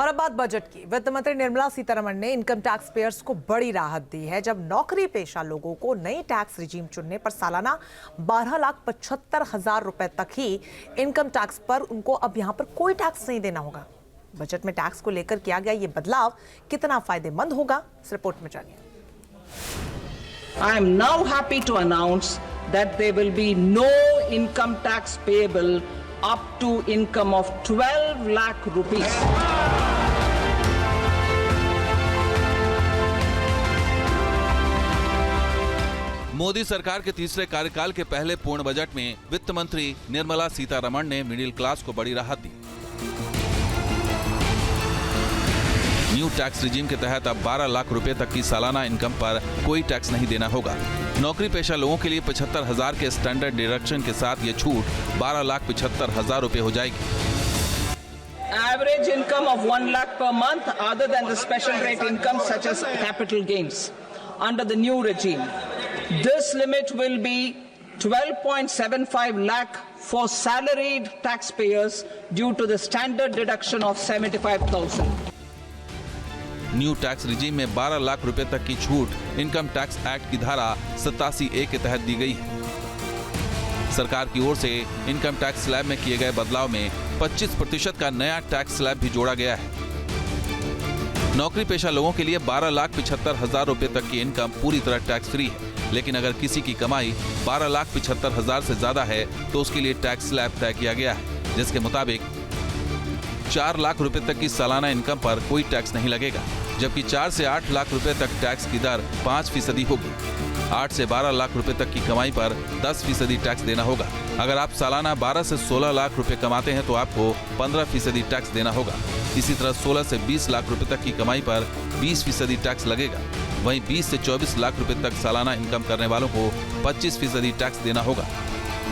और अब बात बजट की। वित्त मंत्री निर्मला सीतारमण ने इनकम टैक्स पेयर्स को बड़ी राहत दी है। जब नौकरी पेशा लोगों को नई टैक्स रिजीम चुनने पर सालाना 12,75,000 रुपए तक ही इनकम टैक्स पर उनको अब यहां पर कोई टैक्स नहीं देना होगा। बजट में टैक्स को लेकर किया गया ये बदलाव कितना फायदेमंद होगा, इस रिपोर्ट में जानिए। I am now happy to announce that there will be no income tax payable up to income of 12 lakh rupees. Modi सरकार के तीसरे कार्यकाल के पहले पूर्ण बजट में वित्त मंत्री निर्मला सीतारमण ने मिडिल क्लास को बड़ी राहत दी। न्यू टैक्स रिजीम के तहत अब 12 लाख रुपए तक की सालाना इनकम पर कोई टैक्स नहीं देना होगा। नौकरी पेशा लोगों के लिए 75,000 के स्टैंडर्ड डिडक्शन के साथ ये छूट 12,75,000 रुपए हो जाएगी। Average income of 1 lakh per month other than the special rate income such as capital gains under the new regime. This limit will be 12.75 lakh for salaried taxpayers due to the standard deduction of 75,000. New tax regime में 12 लाख रुपए तक की छूट income tax act की धारा 87A के तहत दी गई है। सरकार की ओर से इनकम टैक्स स्लैब में किए गए बदलाव में 25% का नया टैक्स स्लैब भी जोड़ा गया है। नौकरी पेशा लोगों के लिए 12,75,000 रुपए तक की इनकम पूरी तरह टैक्स फ्री है, लेकिन अगर किसी की कमाई 12,75,000 से ज्यादा है तो उसके लिए टैक्स स्लैब तय किया गया है, जिसके मुताबिक 4 लाख रुपए तक की सालाना इनकम पर कोई टैक्स नहीं लगेगा, जबकि 4 से 8 लाख रुपए तक टैक्स की दर 5% होगी। 8 से 12 लाख रुपए तक की कमाई पर 10% टैक्स देना होगा। अगर आप सालाना 12 से 16 लाख रुपए कमाते हैं तो आपको 15% टैक्स देना होगा। इसी तरह 16 से 20 लाख रुपए तक की कमाई पर 20% टैक्स लगेगा। वहीं 20 से 24 लाख रुपए तक सालाना इनकम करने वालों को 25% टैक्स देना होगा।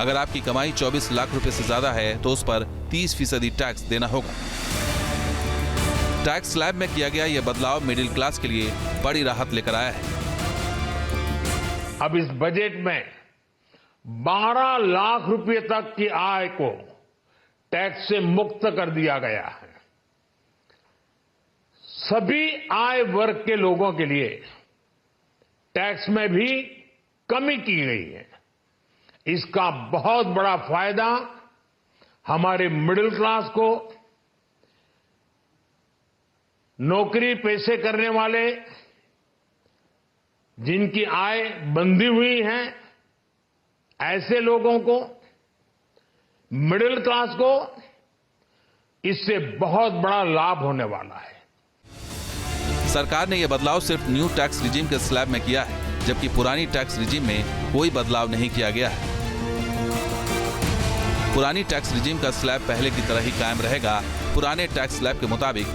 अगर आपकी कमाई 24 लाख रुपए से ज्यादा है तो उस पर 30% टैक्स देना होगा। टैक्स स्लैब में किया गया यह बदलाव मिडिल क्लास के लिए बड़ी राहत लेकर आया है। अब इस बजट में 12 लाख रुपए तक की आय को टैक्स से मुक्त कर दिया गया है। सभी आय वर्ग के लोगों के लिए टैक्स में भी कमी की गई है। इसका बहुत बड़ा फायदा हमारे मिडिल क्लास को, नौकरी पेशे करने वाले जिनकी आय बंधी हुई है ऐसे लोगों को, मिडिल क्लास को इससे बहुत बड़ा लाभ होने वाला है। सरकार ने यह बदलाव सिर्फ न्यू टैक्स रिजीम के स्लैब में किया है, जबकि पुरानी टैक्स रिजीम में कोई बदलाव नहीं किया गया है। पुरानी टैक्स रिजीम का स्लैब पहले की तरह ही कायम रहेगा। पुराने टैक्स स्लैब के मुताबिक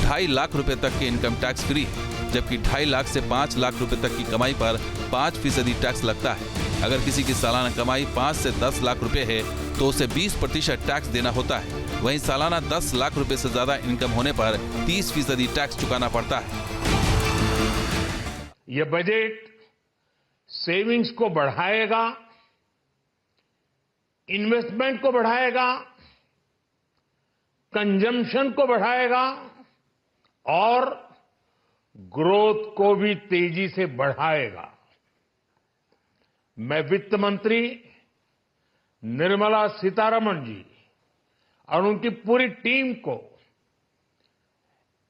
2.5 लाख रुपए तक के इनकम टैक्स फ्री है, जबकि 2.5 लाख से 5 लाख रुपए तक की कमाई पर 5% टैक्स लगता है। अगर किसी की सालाना कमाई 5 से 10 लाख रुपए है तो उसे 20% टैक्स देना होता है। वहीं सालाना 10 लाख रुपए से ज्यादा इनकम होने पर 30% टैक्स चुकाना पड़ता है। यह बजट सेविंग्स को बढ़ाएगा, इन्वेस्टमेंट को बढ़ाएगा, कंजम्पशन को बढ़ाएगा और ग्रोथ को भी तेजी से बढ़ाएगा। मैं वित्त मंत्री निर्मला सीतारमण जी और उनकी पूरी टीम को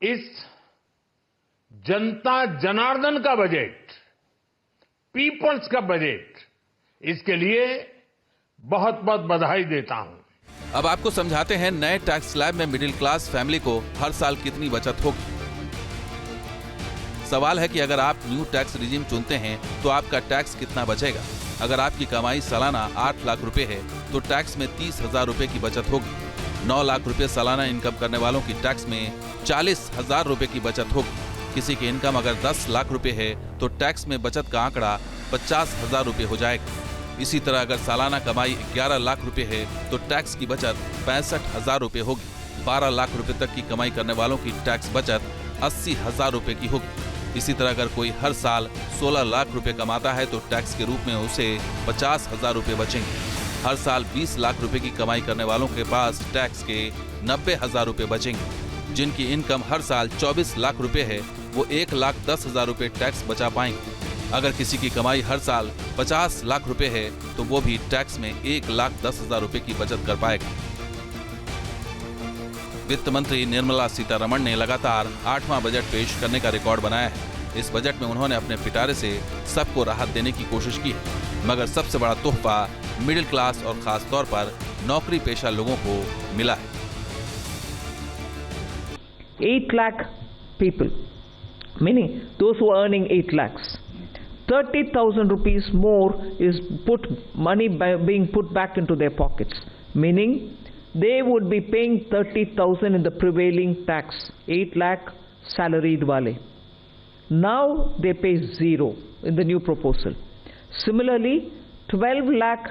इस जनता जनार्दन का बजट, पीपल्स का बजट, इसके लिए बहुत बहुत बधाई देता हूं। अब आपको समझाते हैं नए टैक्स स्लैब में मिडिल क्लास फैमिली को हर साल कितनी बचत होगी। सवाल है कि अगर आप न्यू टैक्स रिजीम चुनते हैं तो आपका टैक्स कितना बचेगा। अगर आपकी कमाई सालाना 8 लाख रुपए है तो टैक्स में 30,000 रुपए की बचत होगी। 9 लाख रुपए सालाना इनकम करने वालों की टैक्स में 40,000 रुपए की बचत होगी। किसी की इनकम अगर 10 लाख रुपए है तो टैक्स में बचत का आंकड़ा 50,000 रुपए हो जाएगा। इसी तरह अगर सालाना कमाई 11 लाख रुपए है तो टैक्स की बचत 65,000 रुपए होगी। 12 लाख रुपए तक की कमाई करने वालों की टैक्स बचत 80,000 रुपए की होगी। इसी तरह अगर कोई हर साल 16 लाख रुपए कमाता है तो टैक्स के रूप में उसे 50,000 रुपए बचेंगे। हर साल 20 लाख रुपए की कमाई करने वालों के पास टैक्स के 90,000 रुपए बचेंगे। जिनकी इनकम हर साल 24 लाख रुपए है, वो 1,10,000 रुपए टैक्स बचा पाएंगे। अगर किसी की कमाई हर साल 50 लाख रुपए है, तो वो भी टैक्स में 1,10,000 रुपए की बचत कर पाएगा। वित्त मंत्री निर्मला सीतारमण ने लगातार 8वां बजट पेश करने का रिकॉर्ड बनाया है। इस बजट में उन्होंने अपने पिटारे से सबको राहत देने की कोशिश की है, मगर सबसे बड़ा तोहफा मिडिल क्लास और खास तौर पर नौकरी पेशा लोगों को मिला है। 8 lakh people, meaning those who are earning 8 lakhs. 30,000 rupees more is being put back into their pockets, meaning they would be paying 30,000 in the prevailing tax, 8 lakh salaried wale. Now they pay 0 in the new proposal. Similarly, 12 lakh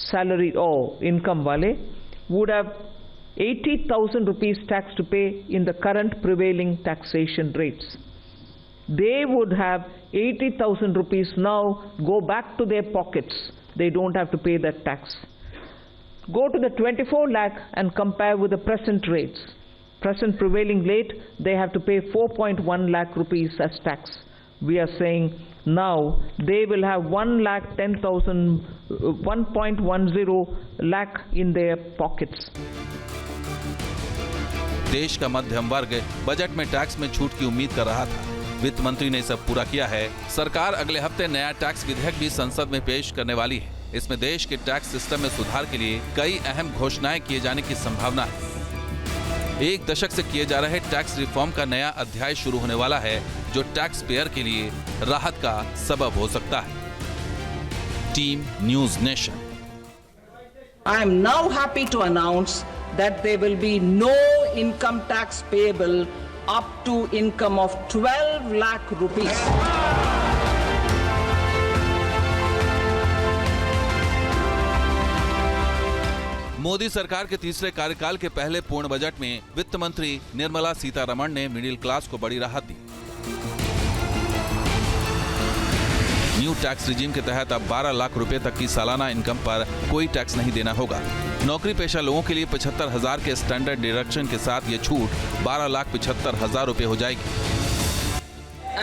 salaried or income wale would have 80,000 rupees tax to pay in the current prevailing taxation rates. They would have 80,000 rupees now go back to their pockets. They don't have to pay that tax. Go to the 24 lakh and compare with the present rates. Present prevailing rate, they have to pay 4.1 lakh rupees as tax. We are saying now they will have 1,10,000, 1.10 lakh in their pockets. देश का मध्यम वर्ग budget में tax में छूट की उम्मीद कर रहा था। वित्त मंत्री ने सब पूरा किया है। सरकार अगले हफ्ते नया टैक्स विधेयक भी संसद में पेश करने वाली है। इसमें देश के टैक्स सिस्टम में सुधार के लिए कई अहम घोषणाएं किए जाने की संभावना है। 1 दशक से किए जा रहे टैक्स रिफॉर्म का नया अध्याय शुरू होने वाला है, जो टैक्स पेयर के लिए राहत का सबब हो सकता है। Team news nation. I am now happy to announce that there will be no income tax payable up to income of 12 lakh rupees. Modi सरकार के तीसरे कार्यकाल के पहले पूर्ण बजट में वित्त मंत्री निर्मला सीतारमण ने मिडिल क्लास को बड़ी राहत दी। न्यू टैक्स रिजीम के तहत अब 12 लाख रुपए तक की सालाना इनकम पर कोई टैक्स नहीं देना होगा। नौकरी पेशा लोगों के लिए 75,000 के स्टैंडर्ड डिडक्शन के साथ ये छूट 12,75,000 रुपए हो जाएगी।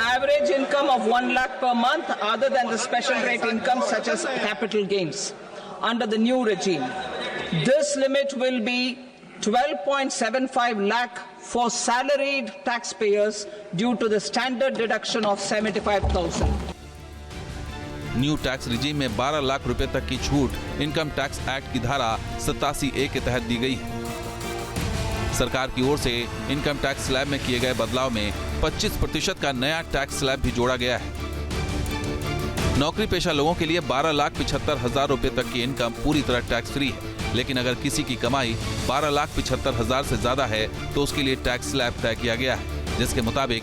Average income of 1 lakh per month other than the special rate income such as capital gains under the new regime. This limit will be 12.75 lakh for salaried taxpayers due to the standard deduction of 75,000. New tax regime में 12 लाख रुपए तक की छूट income tax act की धारा 87A के तहत दी गई है। सरकार की ओर से इनकम टैक्स स्लैब में किए गए बदलाव में 25% का नया टैक्स स्लैब भी जोड़ा गया है। नौकरी पेशा लोगों के लिए 12,75,000 रुपए तक की इनकम पूरी तरह टैक्स फ्री है, लेकिन अगर किसी की कमाई 12,75,000 से ज्यादा है तो उसके लिए टैक्स स्लैब तय किया गया है, जिसके मुताबिक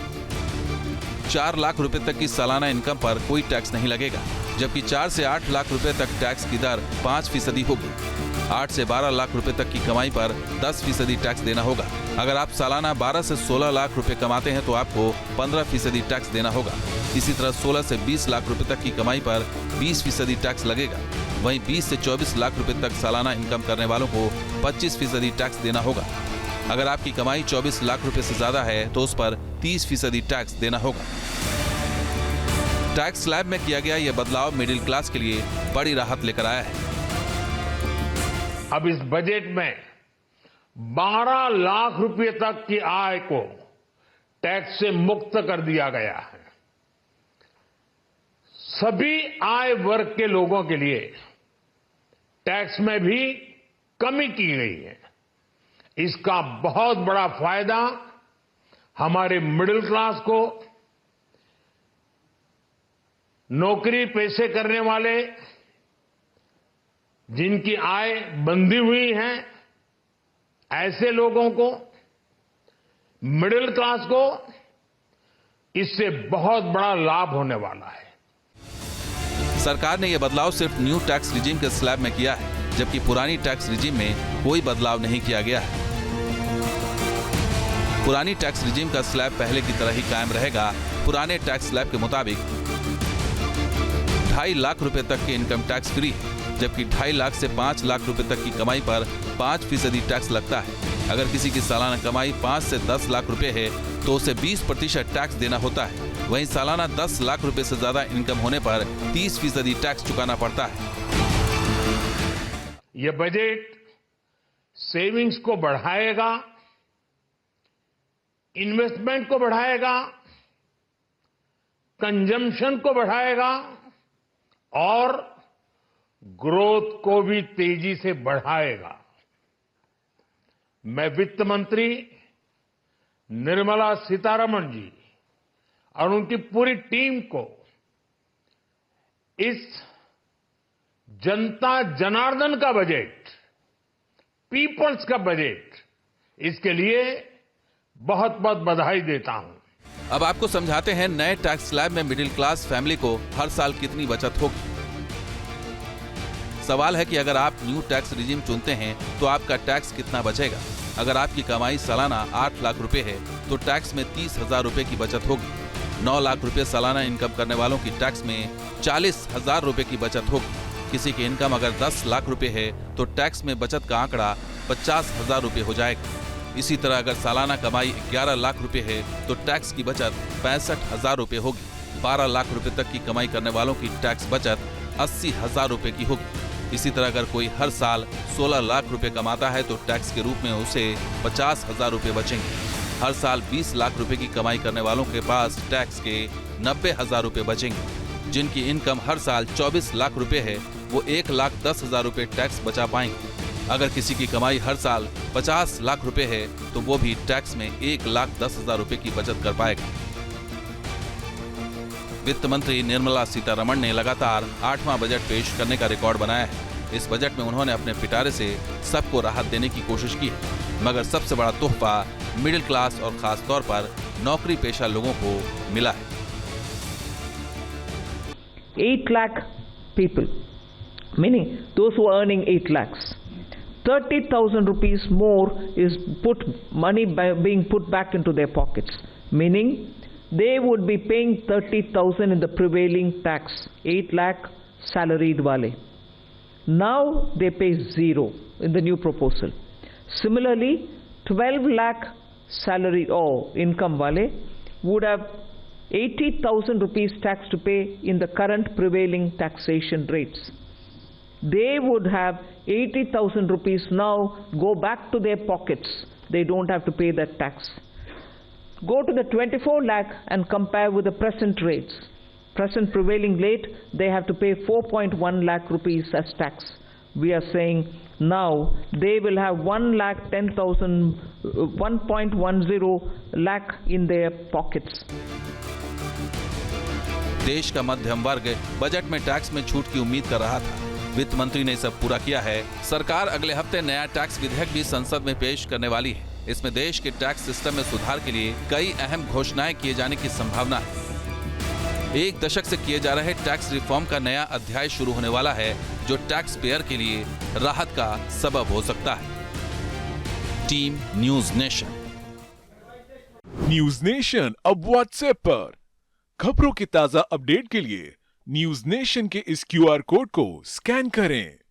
4 लाख रुपए तक की सालाना इनकम पर कोई टैक्स नहीं लगेगा, जबकि 4 से 8 लाख रुपए तक टैक्स की दर 5% होगी। 8 से 12 लाख रुपए तक की कमाई पर 10% टैक्स देना होगा। अगर आप सालाना 12 से 16 लाख रुपए कमाते हैं तो आपको 15% टैक्स देना होगा। इसी तरह 16 से 20 लाख रुपए तक की कमाई पर 20% टैक्स लगेगा। वहीं 20 से 24 लाख रुपए तक सालाना इनकम करने वालों को 25% टैक्स देना होगा। अगर आपकी कमाई 24 लाख रुपए से ज्यादा है तो उस पर 30% टैक्स देना होगा। टैक्स स्लैब में किया गया यह बदलाव मिडिल क्लास के लिए बड़ी राहत लेकर आया है। अब इस बजट में 12 लाख रुपए तक की आय को टैक्स से मुक्त कर दिया गया है। सभी आय वर्ग के लोगों के लिए टैक्स में भी कमी की गई है। इसका बहुत बड़ा फायदा हमारे मिडिल क्लास को, नौकरी पेशे करने वाले जिनकी आय बंधी हुई है ऐसे लोगों को, मिडिल क्लास को इससे बहुत बड़ा लाभ होने वाला है। सरकार ने यह बदलाव सिर्फ न्यू टैक्स रिजीम के स्लैब में किया है, जबकि पुरानी टैक्स रिजीम में कोई बदलाव नहीं किया गया है। पुरानी टैक्स रिजीम का स्लैब पहले की तरह ही कायम रहेगा। पुराने टैक्स स्लैब के मुताबिक 2.5 लाख रुपए तक के इनकम टैक्स फ्री है। जबकि 2.5 लाख से 5 लाख रुपए तक की कमाई पर 5% टैक्स लगता है। अगर किसी की सालाना कमाई 5 से 10 लाख रुपए है तो उसे 20% टैक्स देना होता है। वहीं सालाना 10 लाख रुपए से ज्यादा इनकम होने पर 30% टैक्स चुकाना पड़ता है। यह बजट सेविंग्स को बढ़ाएगा, इन्वेस्टमेंट को बढ़ाएगा, कंजम्पशन को बढ़ाएगा और ग्रोथ को भी तेजी से बढ़ाएगा। मैं वित्त मंत्री निर्मला सीतारमण जी और उनकी पूरी टीम को इस जनता जनार्दन का बजट, पीपल्स का बजट, इसके लिए बहुत बहुत बधाई देता हूं। अब आपको समझाते हैं नए टैक्स स्लैब में मिडिल क्लास फैमिली को हर साल कितनी बचत होगी। सवाल है कि अगर आप न्यू टैक्स रिजीम चुनते हैं तो आपका टैक्स कितना बचेगा। अगर आपकी कमाई सालाना 8 लाख रुपए है तो टैक्स में 30,000 रुपए की बचत होगी। 9 लाख रुपए सालाना इनकम करने वालों की टैक्स में 40,000 रुपए की बचत होगी। किसी की इनकम अगर 10 लाख रुपए है तो टैक्स में बचत का आंकड़ा 50,000 रुपए हो जाएगा। इसी तरह अगर सालाना कमाई 11 लाख रुपए है तो टैक्स की बचत 65,000 रुपए होगी। 12 लाख रुपए तक की कमाई करने वालों की टैक्स बचत 80,000 रुपए की होगी। इसी तरह अगर कोई हर साल 16 लाख रुपए कमाता है तो टैक्स के रूप में उसे 50,000 रुपए बचेंगे। हर साल 20 लाख रुपए की कमाई करने वालों के पास टैक्स के 90,000 रुपए बचेंगे। जिनकी इनकम हर साल 24 लाख रुपए है वो 1,10,000 रुपए टैक्स बचा पाएंगे। अगर किसी की कमाई हर साल 50 लाख रुपए है तो वो भी टैक्स में 1,10,000 रुपए की बचत कर पाएगा। वित्त मंत्री निर्मला सीतारमण ने लगातार 8वां बजट पेश करने का रिकॉर्ड बनाया है। इस बजट में उन्होंने अपने पिटारे से सबको राहत देने की कोशिश की है, मगर सबसे बड़ा तोहफा मिडिल क्लास और खास तौर पर नौकरी पेशा लोगों को मिला है। 8 lakh people, meaning those who are earning 8 lakhs. 30,000 rupees more is being put back into their pockets, meaning they would be paying 30,000 in the prevailing tax, 8 lakh salaried wale. Now they pay 0 in the new proposal. Similarly, 12 lakh salary or income wale would have 80,000 rupees tax to pay in the current prevailing taxation rates. They would have 80,000 rupees now go back to their pockets. They don't have to pay that tax. Go to the 24 lakh and compare with the present rates. Present prevailing rate, they have to pay 4.1 lakh rupees as tax. We are saying now they will have 1.10 lakh in their pockets. देश का मध्यम वर्ग budget में tax में छूट की उम्मीद कर रहा था। वित्त मंत्री ने सब पूरा किया है। सरकार अगले हफ्ते नया टैक्स विधेयक भी संसद में पेश करने वाली है। इसमें देश के टैक्स सिस्टम में सुधार के लिए कई अहम घोषणाएं किए जाने की संभावना है। 1 दशक से किए जा रहे टैक्स रिफॉर्म का नया अध्याय शुरू होने वाला है, जो टैक्स पेयर के लिए राहत का सबब हो सकता है। Team news nation. News nation अब व्हाट्सएप पर खबरों की ताजा अपडेट के लिए न्यूज नेशन के इस QR कोड को स्कैन करें।